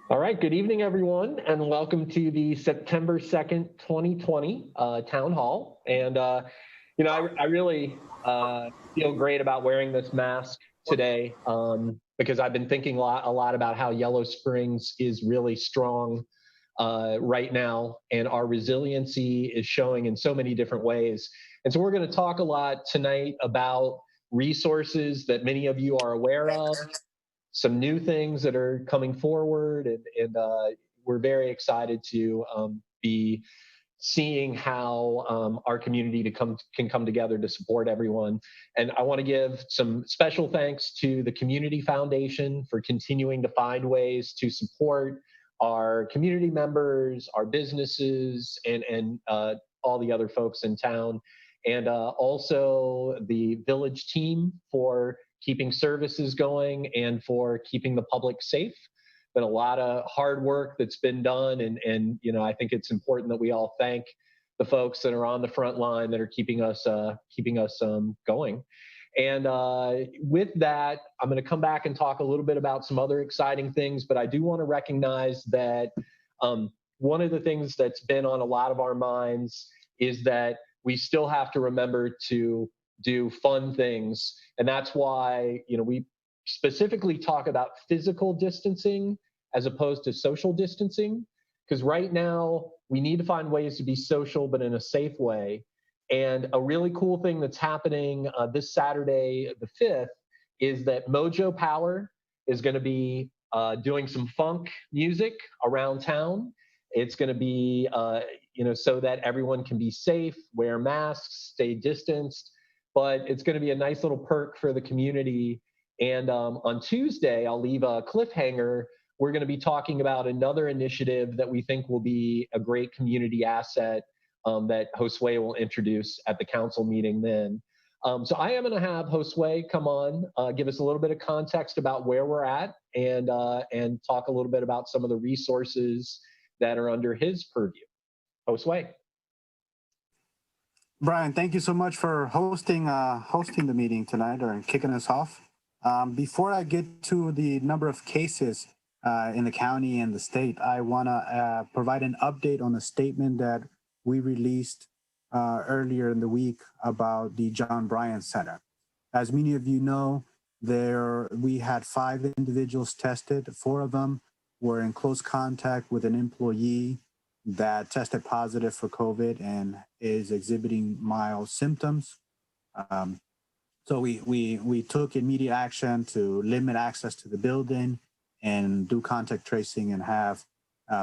All right, good evening, everyone, and welcome to the September 2nd, 2020 Town Hall. And, I really feel great about wearing this mask today because I've been thinking a lot about how Yellow Springs is really strong right now, and our resiliency is showing in so many different ways. And so we're going to talk a lot tonight about resources that many of you are aware of, some new things that are coming forward, and we're very excited to be seeing how our community can come together to support everyone. And I want to give some special thanks to the Community Foundation for continuing to find ways to support our community members, our businesses, and all the other folks in town. And also the village team for keeping services going and for keeping the public safe. Been a lot of hard work that's been done, and I think it's important that we all thank the folks that are on the front line that are keeping us going. And with that, I'm going to come back and talk a little bit about some other exciting things, but I do want to recognize that one of the things that's been on a lot of our minds is that we still have to remember to do fun things. And that's why, we specifically talk about physical distancing as opposed to social distancing. Because right now, we need to find ways to be social, but in a safe way. And a really cool thing that's happening this Saturday, the 5th, is that Mojo Power is going to be doing some funk music around town. It's going to be, so that everyone can be safe, wear masks, stay distanced. But it's going to be a nice little perk for the community. And on Tuesday, I'll leave a cliffhanger. We're going to be talking about another initiative that we think will be a great community asset that Josue will introduce at the council meeting then. So I am going to have Josue come on, give us a little bit of context about where we're at, and talk a little bit about some of the resources that are under his purview. Josue. Brian, thank you so much for hosting the meeting tonight or kicking us off. Before I get to the number of cases in the county and the state, I want to provide an update on a statement that we released earlier in the week about the John Bryant Center. As many of you know, we had 5 individuals tested. 4 of them were in close contact with an employee that tested positive for COVID and is exhibiting mild symptoms. So we took immediate action to limit access to the building and do contact tracing and have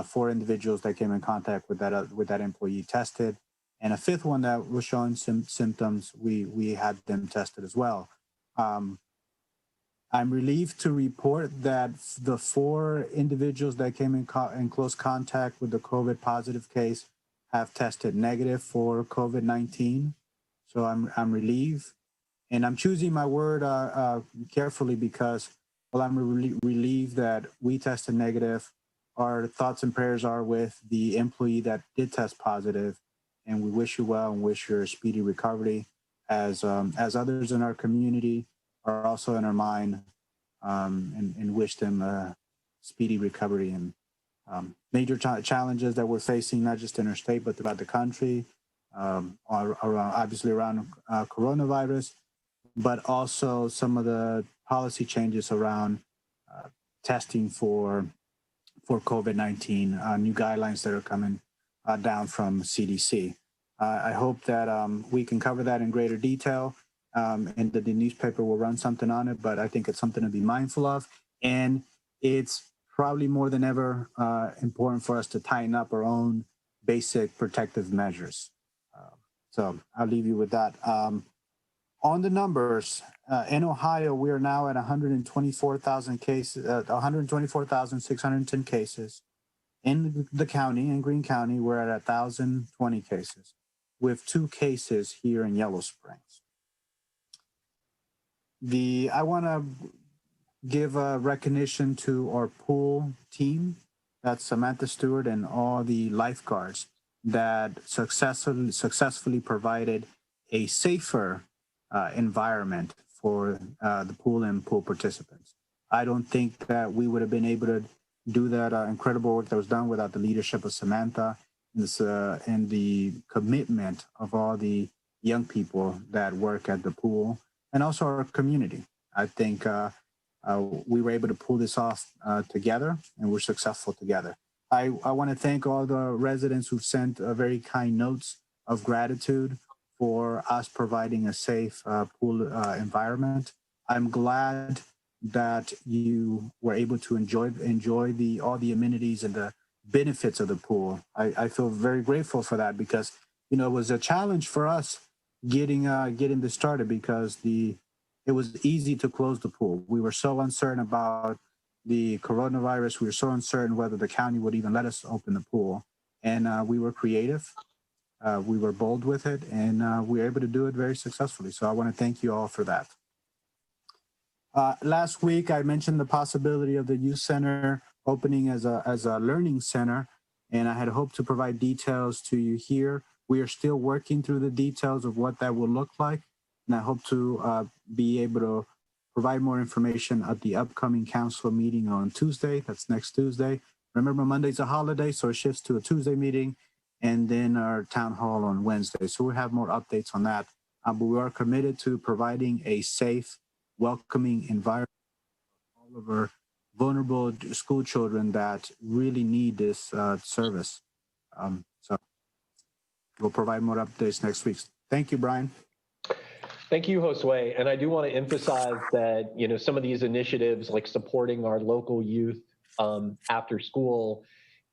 4 individuals that came in contact with that employee tested, and a 5th one that was showing some symptoms. We had them tested as well. I'm relieved to report that the 4 individuals that came in close contact with the COVID positive case have tested negative for COVID-19. So I'm relieved, and I'm choosing my word carefully because while I'm relieved that we tested negative, our thoughts and prayers are with the employee that did test positive, and we wish you well and wish your speedy recovery, as others in our community are also in our mind, and wish them a speedy recovery and major challenges that we're facing, not just in our state, but throughout the country, obviously around coronavirus, but also some of the policy changes around testing for COVID-19, new guidelines that are coming down from CDC. I hope that we can cover that in greater detail, and that the newspaper will run something on it, but I think it's something to be mindful of. And it's probably more than ever important for us to tighten up our own basic protective measures. So I'll leave you with that. On the numbers, in Ohio, we are now at 124,000 cases, 124,610 cases. In the county, in Greene County, we're at 1,020 cases, with 2 cases here in Yellow Springs. I want to give a recognition to our pool team. That's Samantha Stewart and all the lifeguards that successfully provided a safer environment for the pool and pool participants. I don't think that we would have been able to do that incredible work that was done without the leadership of Samantha and the commitment of all the young people that work at the pool and also our community. I think we were able to pull this off together, and we're successful together. I want to thank all the residents who've sent very kind notes of gratitude for us providing a safe pool environment. I'm glad that you were able to enjoy all the amenities and the benefits of the pool. I feel very grateful for that because it was a challenge for us getting this started because it was easy to close the pool. We were so uncertain about the coronavirus. We were so uncertain whether the county would even let us open the pool, and we were creative. We were bold with it, and we were able to do it very successfully. So I want to thank you all for that. Last week, I mentioned the possibility of the youth center opening as a learning center, and I had hoped to provide details to you here. We are still working through the details of what that will look like, and I hope to be able to provide more information at the upcoming council meeting on Tuesday. That's next Tuesday. Remember, Monday's a holiday, so it shifts to a Tuesday meeting, and then our town hall on Wednesday. So we'll have more updates on that. But we are committed to providing a safe, welcoming environment for all of our vulnerable school children that really need this service. So we'll provide more updates next week. Thank you, Brian. Thank you, Josue. And I do want to emphasize that, some of these initiatives like supporting our local youth after school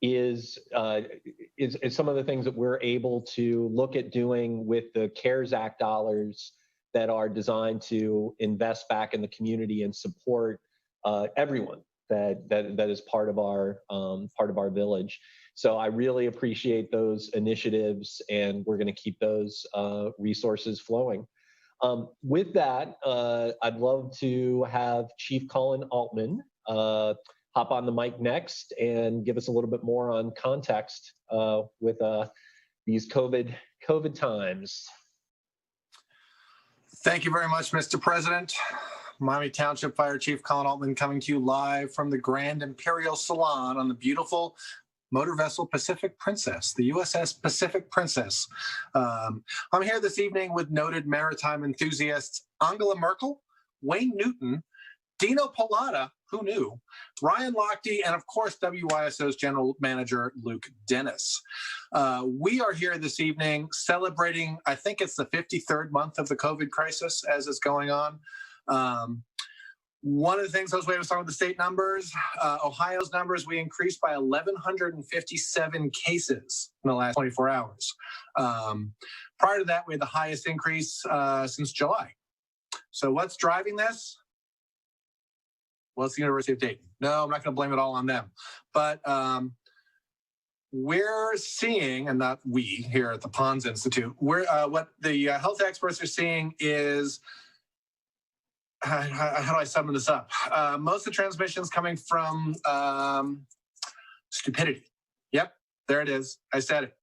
is some of the things that we're able to look at doing with the CARES Act dollars that are designed to invest back in the community and support everyone that is part of our village. So I really appreciate those initiatives, and we're going to keep those resources flowing. With that, I'd love to have Chief Colin Altman hop on the mic next and give us a little bit more on context with these COVID times. Thank you very much, Mr. President. Miami Township Fire Chief Colin Altman coming to you live from the Grand Imperial Salon on the beautiful motor vessel Pacific Princess, the USS Pacific Princess. I'm here this evening with noted maritime enthusiasts Angela Merkel, Wayne Newton, Dino Pallotta, who knew, Ryan Lochte, and of course, WISO's General Manager, Luke Dennis. We are here this evening celebrating, I think it's the 53rd month of the COVID crisis as it's going on. One of the things, Josue was talking about the state numbers, Ohio's numbers, we increased by 1,157 cases in the last 24 hours. Prior to that, we had the highest increase since July. So what's driving this? Well, it's the University of Dayton. No, I'm not going to blame it all on them. But we're seeing, and not we here at the Ponds Institute, what the health experts are seeing is, how do I sum this up? Most of the transmissions coming from stupidity. Yep, there it is. I said it.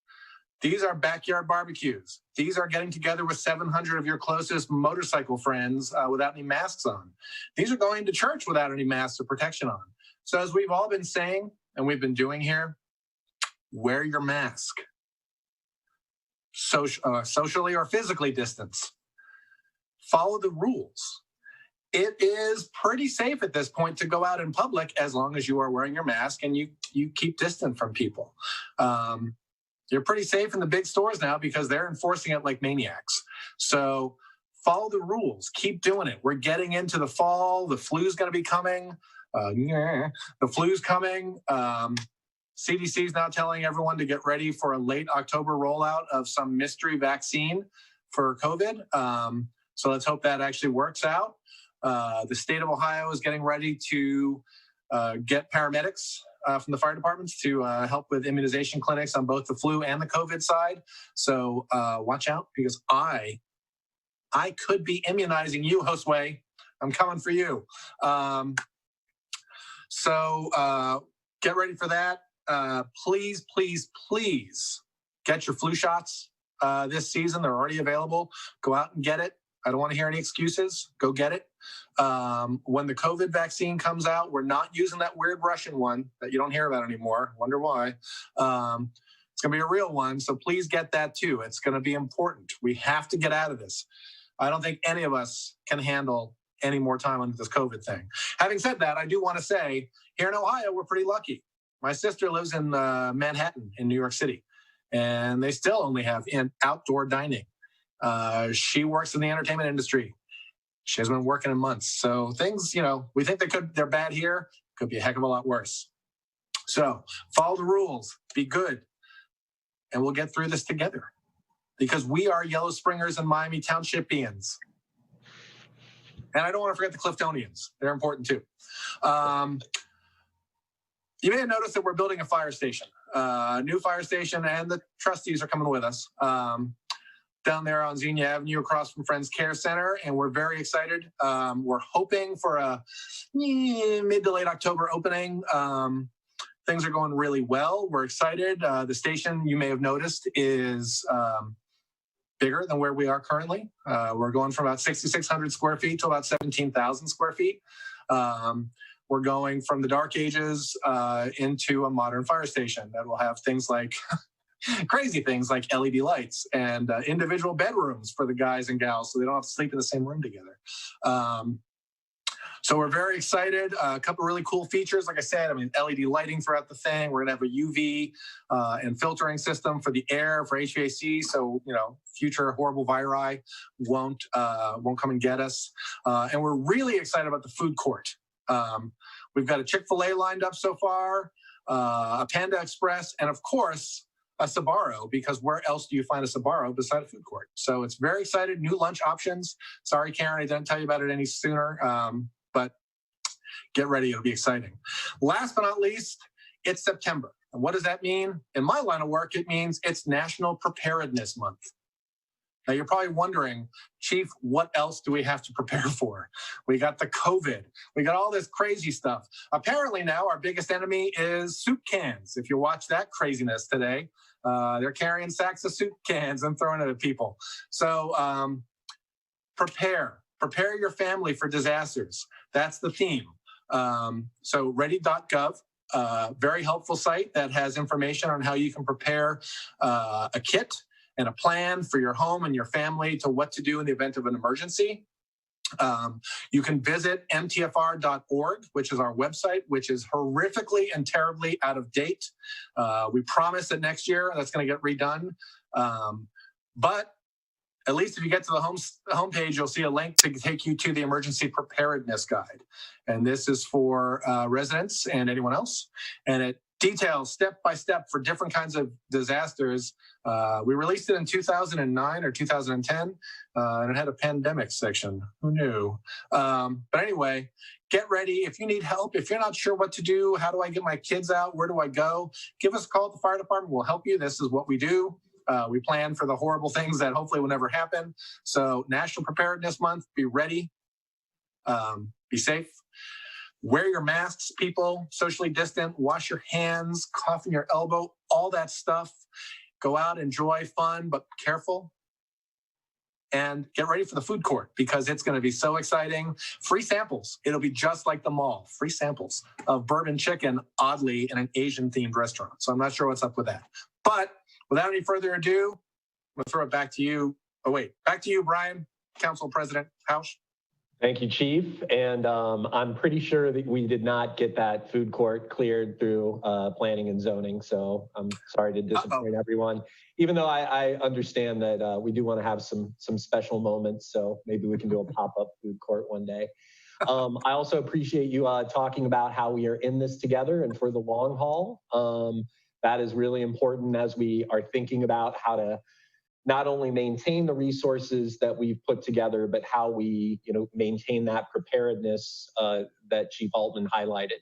These are backyard barbecues. These are getting together with 700 of your closest motorcycle friends without any masks on. These are going to church without any masks or protection on. So as we've all been saying, and we've been doing here, wear your mask. Socially or physically distance. Follow the rules. It is pretty safe at this point to go out in public as long as you are wearing your mask and you keep distant from people. You're pretty safe in the big stores now because they're enforcing it like maniacs. So follow the rules. Keep doing it. We're getting into the fall. The flu's going to be coming. The flu's coming. CDC is now telling everyone to get ready for a late October rollout of some mystery vaccine for COVID. So let's hope that actually works out. The state of Ohio is getting ready to get paramedics from the fire departments to help with immunization clinics on both the flu and the COVID side. So watch out, because I could be immunizing you, Josue. I'm coming for you. So get ready for that. Please, please, please get your flu shots this season. They're already available. Go out and get it. I don't want to hear any excuses. Go get it. When the COVID vaccine comes out, we're not using that weird Russian one that you don't hear about anymore. Wonder why. It's going to be a real one. So please get that too. It's going to be important. We have to get out of this. I don't think any of us can handle any more time under this COVID thing. Having said that, I do want to say here in Ohio, we're pretty lucky. My sister lives in Manhattan in New York City, and they still only have outdoor dining. She works in the entertainment industry. She hasn't been working in months. So things, we think they're bad here. Could be a heck of a lot worse. So follow the rules, be good, and we'll get through this together because we are Yellow Springers and Miami Townshipians. And I don't want to forget the Cliftonians. They're important too. You may have noticed that we're building a fire station, a new fire station, and the trustees are coming with us down there on Xenia Avenue across from Friends Care Center, and we're very excited. We're hoping for a mid to late October opening. Things are going really well. We're excited. The station, you may have noticed, is bigger than where we are currently. We're going from about 6,600 square feet to about 17,000 square feet. We're going from the dark ages into a modern fire station that will have things like crazy things like LED lights and individual bedrooms for the guys and gals so they don't have to sleep in the same room together. So we're very excited. A couple of really cool features. Like I said, LED lighting throughout the thing. We're going to have a UV and filtering system for the air, for HVAC. So, future horrible viri won't come and get us. And we're really excited about the food court. We've got a Chick-fil-A lined up so far, a Panda Express, and of course, a Sbarro, because where else do you find a Sbarro beside a food court? So it's very excited. New lunch options. Sorry, Karen, I didn't tell you about it any sooner, but get ready. It'll be exciting. Last but not least, it's September. And what does that mean? In my line of work, it means it's National Preparedness Month. Now, you're probably wondering, Chief, what else do we have to prepare for? We got the COVID. We got all this crazy stuff. Apparently now our biggest enemy is soup cans. If you watch that craziness today, they're carrying sacks of soup cans and throwing it at people. So prepare your family for disasters. That's the theme. So ready.gov, very helpful site that has information on how you can prepare a kit and a plan for your home and your family to what to do in the event of an emergency. You can visit mtfr.org, which is our website, which is horrifically and terribly out of date. We promise that next year that's going to get redone. But at least if you get to the homepage, you'll see a link to take you to the Emergency Preparedness Guide. And this is for residents and anyone else. And it details step by step for different kinds of disasters. We released it in 2009 or 2010, and it had a pandemic section. Who knew? But anyway, get ready. If you need help, if you're not sure what to do, how do I get my kids out? Where do I go? Give us a call at the fire department. We'll help you. This is what we do. We plan for the horrible things that hopefully will never happen. So National Preparedness Month, be ready, be safe. Wear your masks, people, socially distant, wash your hands, cough in your elbow, all that stuff. Go out, enjoy fun, but careful. And get ready for the food court because it's going to be so exciting. Free samples. It'll be just like the mall. Free samples of bourbon chicken, oddly, in an Asian-themed restaurant. So I'm not sure what's up with that. But without any further ado, I'm going to throw it back to you. Oh, wait. Back to you, Brian, Council President Hausch. Thank you, Chief. And I'm pretty sure that we did not get that food court cleared through planning and zoning. So I'm sorry to disappoint everyone, even though I understand that we do want to have some special moments. So maybe we can do a pop-up food court one day. I also appreciate you talking about how we are in this together and for the long haul. That is really important as we are thinking about how to not only maintain the resources that we've put together, but how we, maintain that preparedness that Chief Altman highlighted.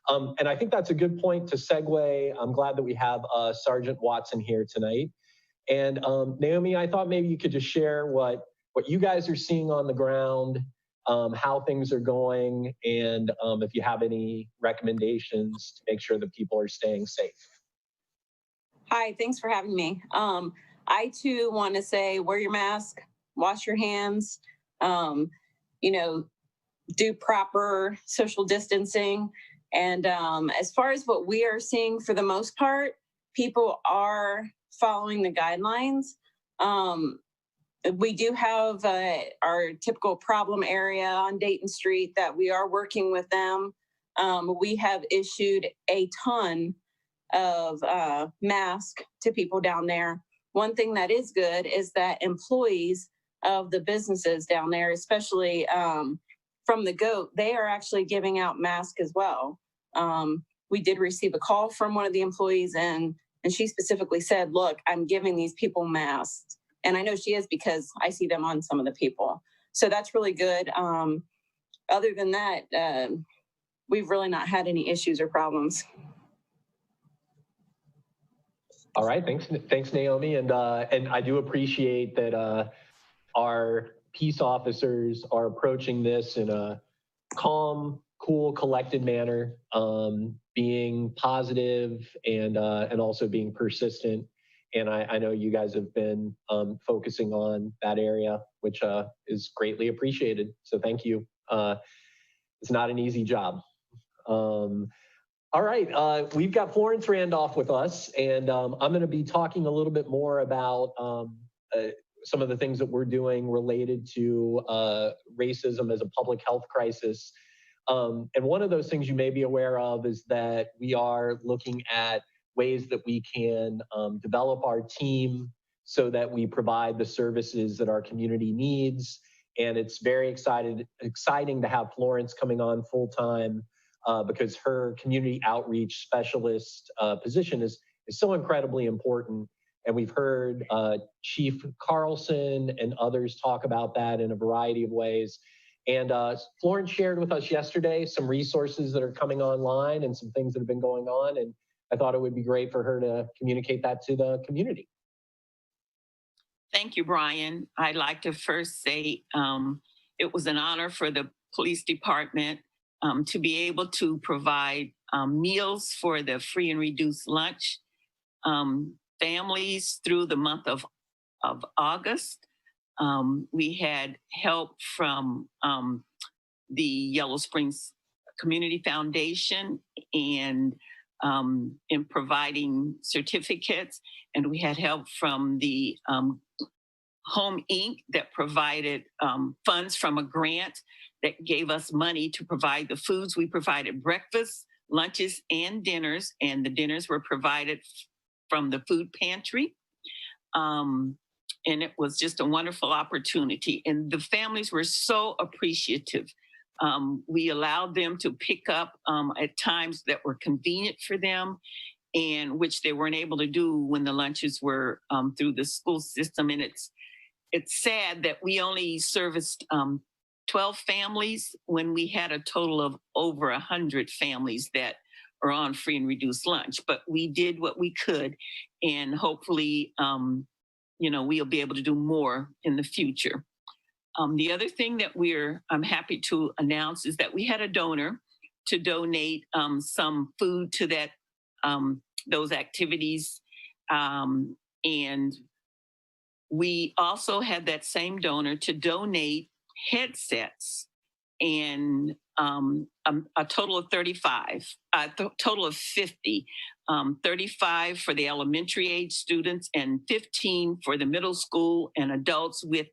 And I think that's a good point to segue. I'm glad that we have Sergeant Watson here tonight. And Naomi, I thought maybe you could just share what you guys are seeing on the ground, how things are going, and if you have any recommendations to make sure that people are staying safe. Hi, thanks for having me. I too want to say wear your mask, wash your hands, you know, do proper social distancing. And as far as what we are seeing, for the most part, people are following the guidelines. We do have our typical problem area on Dayton Street that we are working with them. We have issued a ton of masks to people down there. One thing that is good is that employees of the businesses down there, especially from the GOAT, they are actually giving out masks as well. We did receive a call from one of the employees, and she specifically said, look, I'm giving these people masks. And I know she is because I see them on some of the people. So that's really good. Other than that, we've really not had any issues or problems. All right, thanks, Naomi, and I do appreciate that our peace officers are approaching this in a calm, cool, collected manner, being positive and also being persistent. And I know you guys have been focusing on that area, which is greatly appreciated. So thank you. It's not an easy job. All right, we've got Florence Randolph with us, and I'm going to be talking a little bit more about some of the things that we're doing related to racism as a public health crisis. And one of those things you may be aware of is that we are looking at ways that we can develop our team so that we provide the services that our community needs. And it's very exciting to have Florence coming on full time because her community outreach specialist position is so incredibly important. And we've heard Chief Carlson and others talk about that in a variety of ways. And Florence shared with us yesterday some resources that are coming online and some things that have been going on. And I thought it would be great for her to communicate that to the community. Thank you, Brian. I'd like to first say it was an honor for the police department to be able to provide meals for the free and reduced lunch families through the month of August. We had help from the Yellow Springs Community Foundation and in providing certificates, and we had help from the Home Inc. that provided funds from a grant that gave us money to provide the foods. We provided breakfast, lunches, and dinners, and the dinners were provided from the food pantry. And it was just a wonderful opportunity. And the families were so appreciative. We allowed them to pick up at times that were convenient for them, and which they weren't able to do when the lunches were through the school system. And it's sad that we only serviced 12 families when we had a total of over 100 families that are on free and reduced lunch. But we did what we could, and hopefully, we'll be able to do more in the future. The other thing that I'm happy to announce is that we had a donor to donate some food to that those activities, and we also had that same donor to donate headsets and a total of 35, a total of 50, 35 for the elementary age students and 15 for the middle school and adults with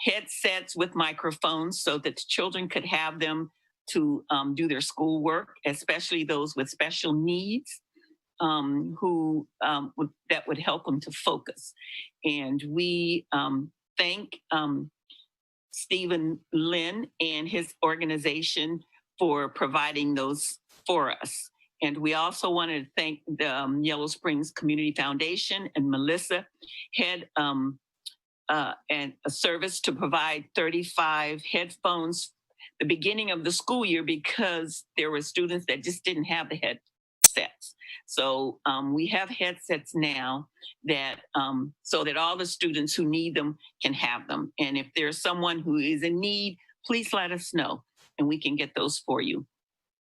headsets with microphones so that the children could have them to do their schoolwork, especially those with special needs that would help them to focus. And we thank Stephen Lynn and his organization for providing those for us. And we also wanted to thank the Yellow Springs Community Foundation, and Melissa had and a service to provide 35 headphones the beginning of the school year because there were students that just didn't have the headsets. So we have headsets now that so that all the students who need them can have them. And if there's someone who is in need, please let us know and we can get those for you.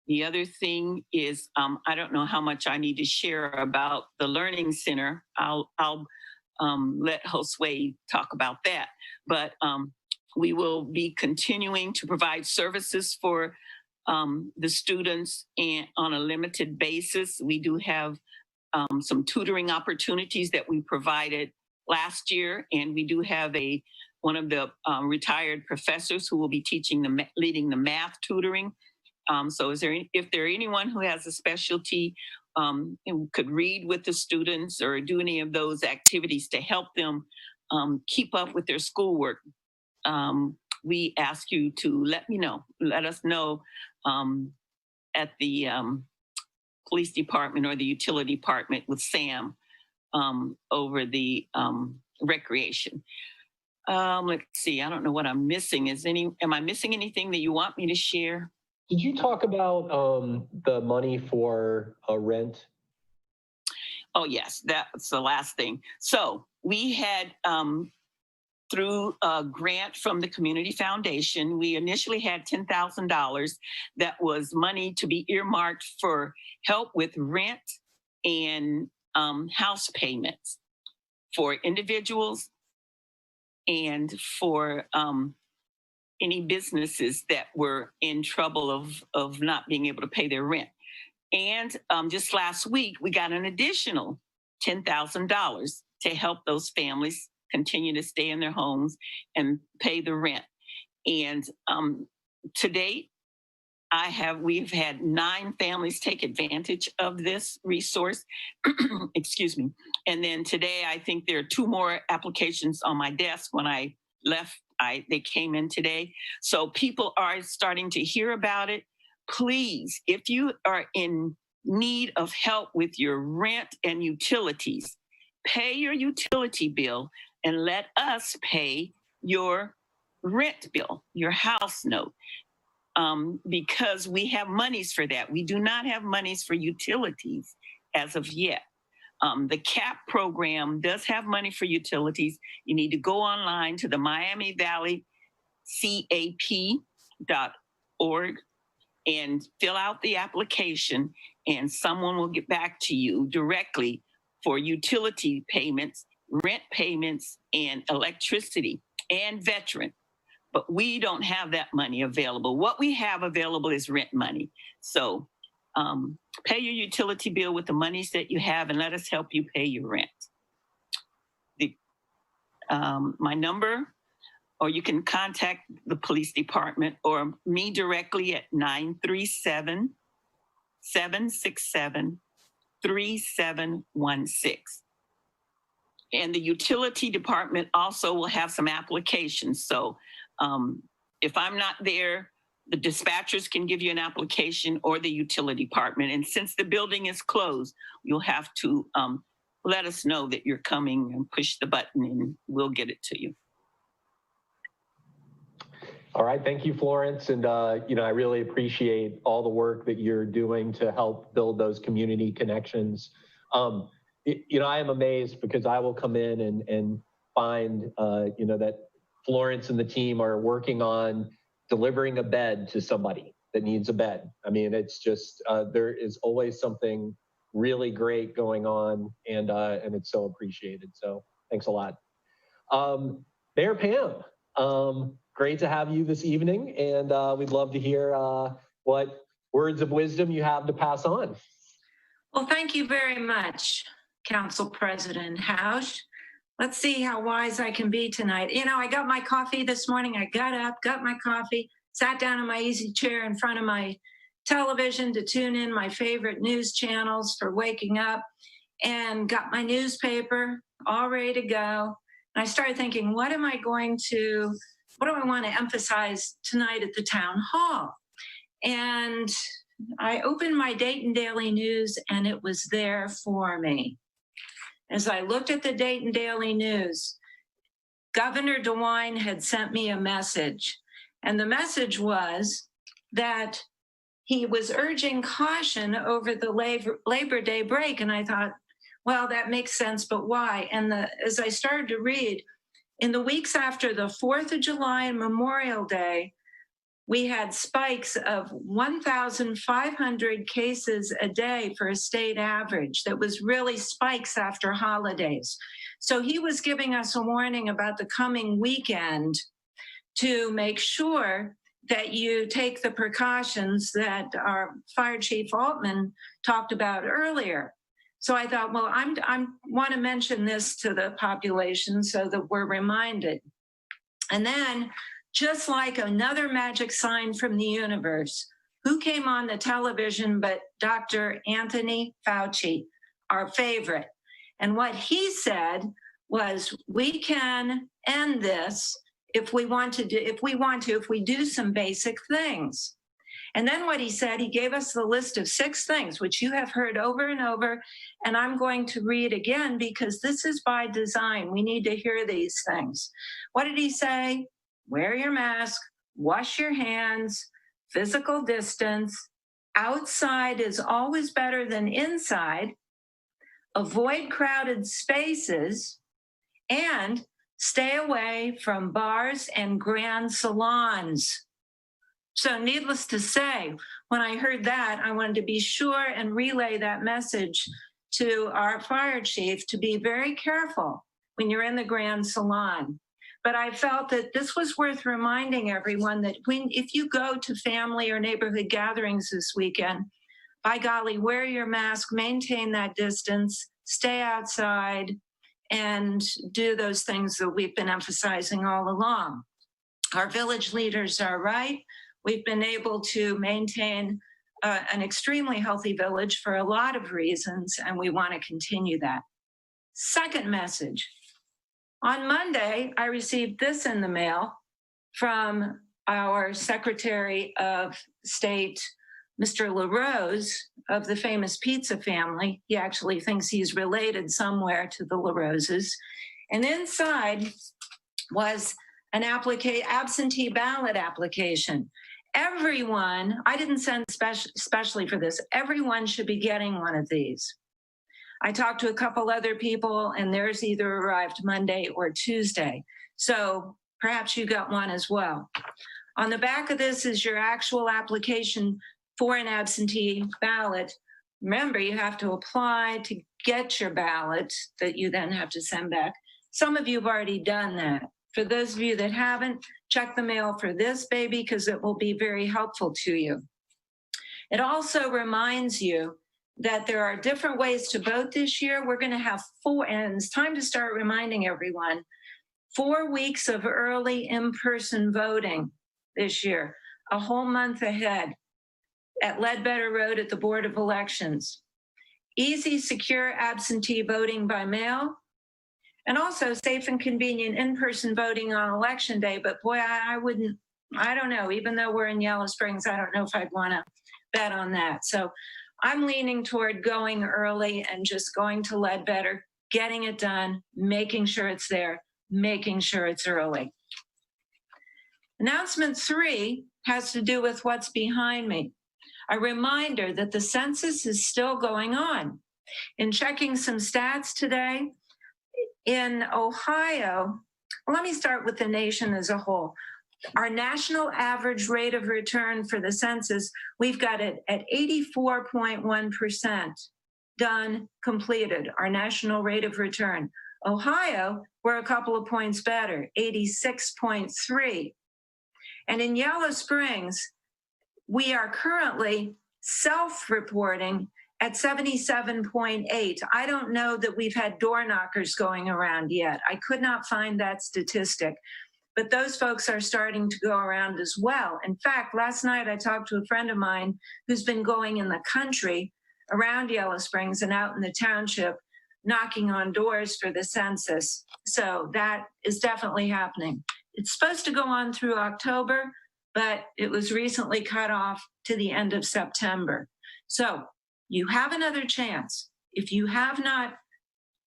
The other thing is, I don't know how much I need to share about the Learning Center. I'll let Josue talk about that. But We will be continuing to provide services for the students and on a limited basis. We do have some tutoring opportunities that we provided last year, and we do have one of the retired professors who will be leading the math tutoring. So if there anyone who has a specialty who could read with the students or do any of those activities to help them keep up with their schoolwork, we ask you to let us know at the police department or the utility department with Sam over the recreation. Let's see, I don't know what I'm missing. Am I missing anything that you want me to share? Did you talk about the money for rent? Oh, yes, that's the last thing. So we had, through a grant from the Community Foundation, we initially had $10,000 that was money to be earmarked for help with rent and house payments for individuals and for any businesses that were in trouble of not being able to pay their rent. And just last week, we got an additional $10,000 to help those families continue to stay in their homes and pay the rent. And to date, we've had 9 families take advantage of this resource. Excuse me. And then today, I think there are 2 more applications on my desk. When I left, they came in today. So people are starting to hear about it. Please, if you are in need of help with your rent and utilities, pay your utility bill and let us pay your rent bill, your house note, because we have monies for that. We do not have monies for utilities as of yet. The CAP program does have money for utilities. You need to go online to the Miami Valley CAP.org and fill out the application, and someone will get back to you directly for utility payments, rent payments, and electricity and veteran. But we don't have that money available. What we have available is rent money. So pay your utility bill with the monies that you have and let us help you pay your rent. My number, or you can contact the police department or me directly at 937-767-3716. And the utility department also will have some applications. So if I'm not there, the dispatchers can give you an application or the utility department. And since the building is closed, you'll have to let us know that you're coming and push the button and we'll get it to you. All right, thank you, Florence. And, I really appreciate all the work that you're doing to help build those community connections. I am amazed because I will come in and find, that Florence and the team are working on delivering a bed to somebody that needs a bed. I mean, it's just, there is always something really great going on, and it's so appreciated. So thanks a lot. Mayor Pam, great to have you this evening, and we'd love to hear what words of wisdom you have to pass on. Well, thank you very much, Council President Hausch. Let's see how wise I can be tonight. I got my coffee this morning. I got up, got my coffee, sat down in my easy chair in front of my television to tune in my favorite news channels for waking up, and got my newspaper all ready to go. And I started thinking, what do I want to emphasize tonight at the town hall? And I opened my Dayton Daily News, and it was there for me. As I looked at the Dayton Daily News, Governor DeWine had sent me a message, and the message was that he was urging caution over the Labor Day break. And I thought, well, that makes sense, but why? And as I started to read, in the weeks after the 4th of July and Memorial Day, we had spikes of 1,500 cases a day for a state average. That was really spikes after holidays. So he was giving us a warning about the coming weekend to make sure that you take the precautions that our Fire Chief Altman talked about earlier. So I thought, well, I want to mention this to the population so that we're reminded. And then, just like another magic sign from the universe, who came on the television but Dr. Anthony Fauci, our favorite. And what he said was, we can end this if we do some basic things. And then what he said, he gave us the list of 6 things, which you have heard over and over, and I'm going to read again because this is by design. We need to hear these things. What did he say? Wear your mask, wash your hands, physical distance, outside is always better than inside, avoid crowded spaces, and stay away from bars and grand salons. So needless to say, when I heard that, I wanted to be sure and relay that message to our fire chief to be very careful when you're in the grand salon. But I felt that this was worth reminding everyone that if you go to family or neighborhood gatherings this weekend, by golly, wear your mask, maintain that distance, stay outside, and do those things that we've been emphasizing all along. Our village leaders are right. We've been able to maintain an extremely healthy village for a lot of reasons, and we want to continue that. Second message. On Monday, I received this in the mail from our Secretary of State, Mr. LaRose, of the famous pizza family. He actually thinks he's related somewhere to the LaRoses. And inside was an absentee ballot application. Everyone, I didn't send specially for this, everyone should be getting one of these. I talked to a couple other people and theirs either arrived Monday or Tuesday. So perhaps you got one as well. On the back of this is your actual application for an absentee ballot. Remember, you have to apply to get your ballot that you then have to send back. Some of you have already done that. For those of you that haven't, check the mail for this baby because it will be very helpful to you. It also reminds you that there are different ways to vote this year. We're going to have 4, and it's time to start reminding everyone, 4 weeks of early in-person voting this year, a whole month ahead at Ledbetter Road at the Board of Elections. Easy, secure absentee voting by mail, and also safe and convenient in-person voting on election day. But boy, I don't know, even though we're in Yellow Springs, I don't know if I'd want to bet on that. So I'm leaning toward going early and just going to Ledbetter, getting it done, making sure it's there, making sure it's early. Announcement 3 has to do with what's behind me. A reminder that the census is still going on. In checking some stats today, in Ohio, let me start with the nation as a whole. Our national average rate of return for the census, we've got it at 84.1% done, completed, our national rate of return. Ohio, we're a couple of points better, 86.3. And in Yellow Springs, we are currently self-reporting at 77.8. I don't know that we've had door knockers going around yet. I could not find that statistic, but those folks are starting to go around as well. In fact, last night I talked to a friend of mine who's been going in the country around Yellow Springs and out in the township, knocking on doors for the census. So that is definitely happening. It's supposed to go on through October, but it was recently cut off to the end of September. So you have another chance. If you have not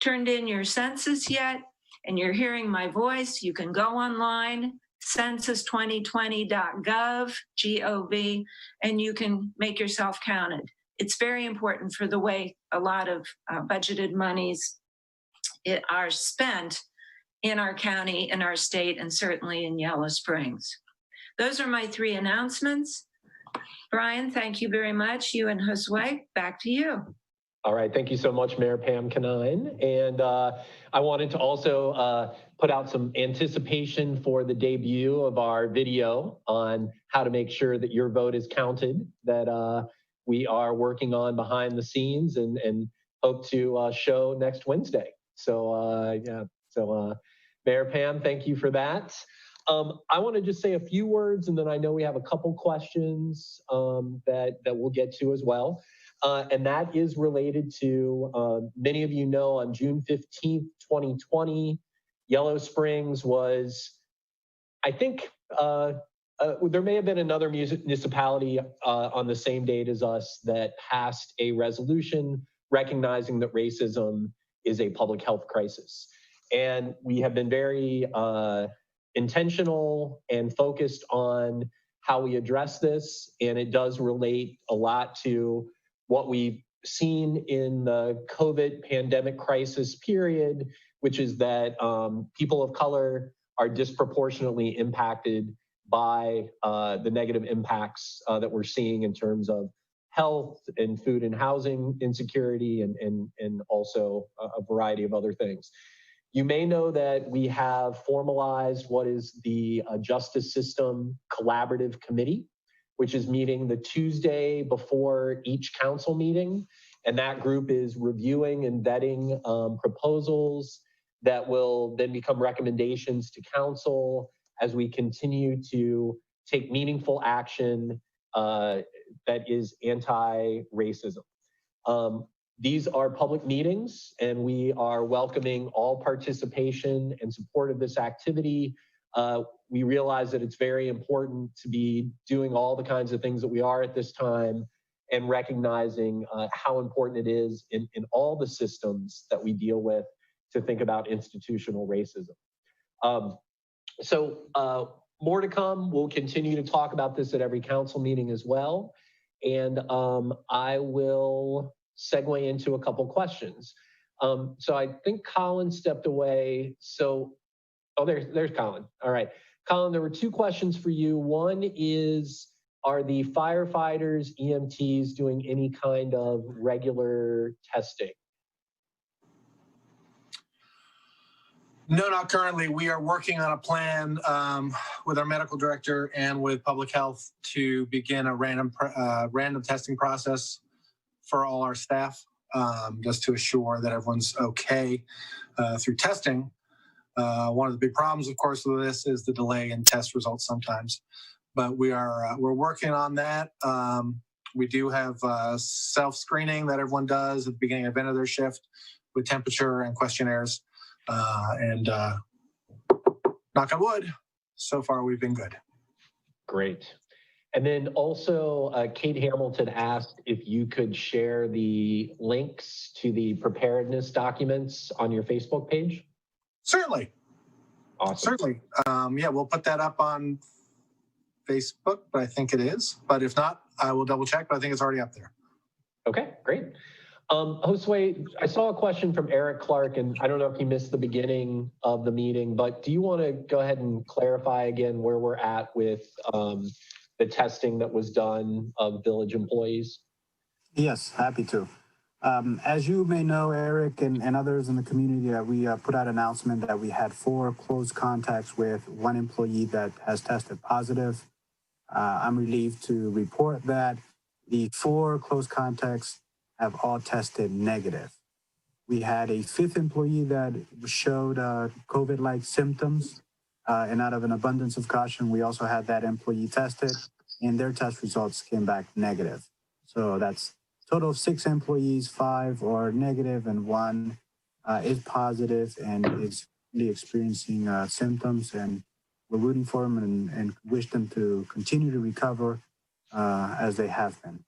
turned in your census yet and you're hearing my voice, you can go online, census2020.gov, G-O-V, and you can make yourself counted. It's very important for the way a lot of budgeted monies are spent in our county, in our state, and certainly in Yellow Springs. Those are my 3 announcements. Brian, thank you very much. You and Josue, back to you. All right, thank you so much, Mayor Pam Kanine. And I wanted to also put out some anticipation for the debut of our video on how to make sure that your vote is counted, that we are working on behind the scenes and hope to show next Wednesday. So Mayor Pam, thank you for that. I want to just say a few words, and then I know we have a couple questions that we'll get to as well. And that is related to, many of you know, on June 15th, 2020, Yellow Springs was, I think, there may have been another municipality on the same date as us that passed a resolution recognizing that racism is a public health crisis. And we have been very intentional and focused on how we address this. And it does relate a lot to what we've seen in the COVID pandemic crisis period, which is that people of color are disproportionately impacted by the negative impacts that we're seeing in terms of health and food and housing insecurity and also a variety of other things. You may know that we have formalized what is the Justice System Collaborative Committee, which is meeting the Tuesday before each council meeting. And that group is reviewing and vetting proposals that will then become recommendations to council as we continue to take meaningful action that is anti-racism. These are public meetings, and we are welcoming all participation and support of this activity. We realize that it's very important to be doing all the kinds of things that we are at this time and recognizing how important it is in all the systems that we deal with to think about institutional racism. So more to come. We'll continue to talk about this at every council meeting as well. And I will segue into a couple questions. So I think Colin stepped away. So, oh, there's Colin. All right. Colin, there were two questions for you. One is, are the firefighters, EMTs doing any kind of regular testing? No, not currently. We are working on a plan with our medical director and with public health to begin a random testing process for all our staff, just to assure that everyone's okay through testing. One of the big problems, of course, with this is the delay in test results sometimes. But we're working on that. We do have self-screening that everyone does at the beginning of their shift with temperature and questionnaires. And knock on wood, so far we've been good. Great. And then also, Kate Hamilton asked if you could share the links to the preparedness documents on your Facebook page. Certainly. Awesome. Certainly. Yeah, we'll put that up on Facebook, but I think it is. But if not, I will double check, but I think it's already up there. Okay, great. Josue, I saw a question from Eric Clark, and I don't know if he missed the beginning of the meeting, but do you want to go ahead and clarify again where we're at with the testing that was done of village employees? Yes, happy to. As you may know, Eric and others in the community, that we put out an announcement that we had 4 close contacts with 1 employee that has tested positive. I'm relieved to report that the 4 close contacts have all tested negative. We had a 5th employee that showed COVID-like symptoms, and out of an abundance of caution, we also had that employee tested, and their test results came back negative. So that's a total of 6 employees, 5 are negative, and 1 is positive and is really experiencing symptoms, and we're rooting for them and wish them to continue to recover as they have been.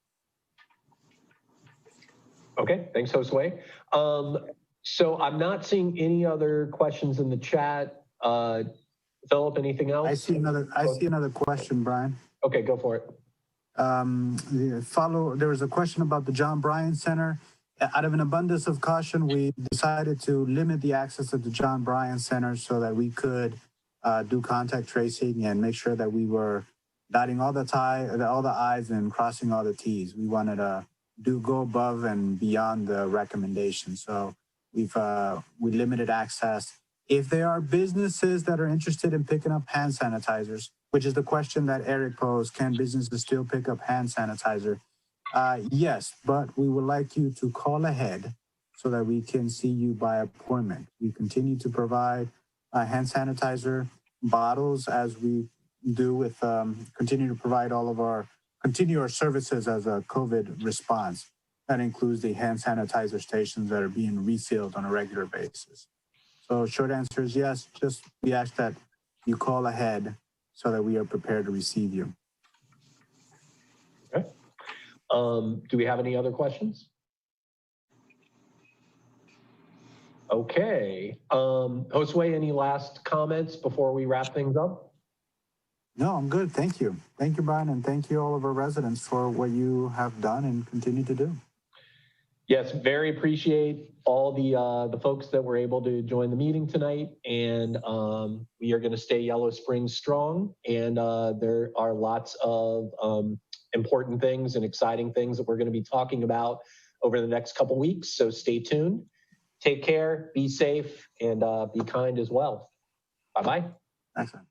Okay, thanks, Josue. So I'm not seeing any other questions in the chat. Philip, anything else? I see another question, Brian. Okay, go for it. There was a question about the John Bryant Center. Out of an abundance of caution, we decided to limit the access to the John Bryant Center so that we could do contact tracing and make sure that we were dotting all the I's and crossing all the T's. We wanted to go above and beyond the recommendation. So we limited access If there are businesses that are interested in picking up hand sanitizers, which is the question that Eric posed, can businesses still pick up hand sanitizer? Yes, but we would like you to call ahead so that we can see you by appointment. We continue to provide hand sanitizer bottles as we do with, continue to provide continue our services as a COVID response. That includes the hand sanitizer stations that are being refilled on a regular basis. So short answer is yes, just we ask that you call ahead so that we are prepared to receive you. Okay. Do we have any other questions? Okay. Josue, any last comments before we wrap things up? No, I'm good. Thank you. Thank you, Brian, and thank you all of our residents for what you have done and continue to do. Yes, very appreciate all the folks that were able to join the meeting tonight, and we are going to stay Yellow Springs strong. And there are lots of important things and exciting things that we're going to be talking about over the next couple weeks. So stay tuned. Take care, be safe, and be kind as well. Bye-bye. Excellent.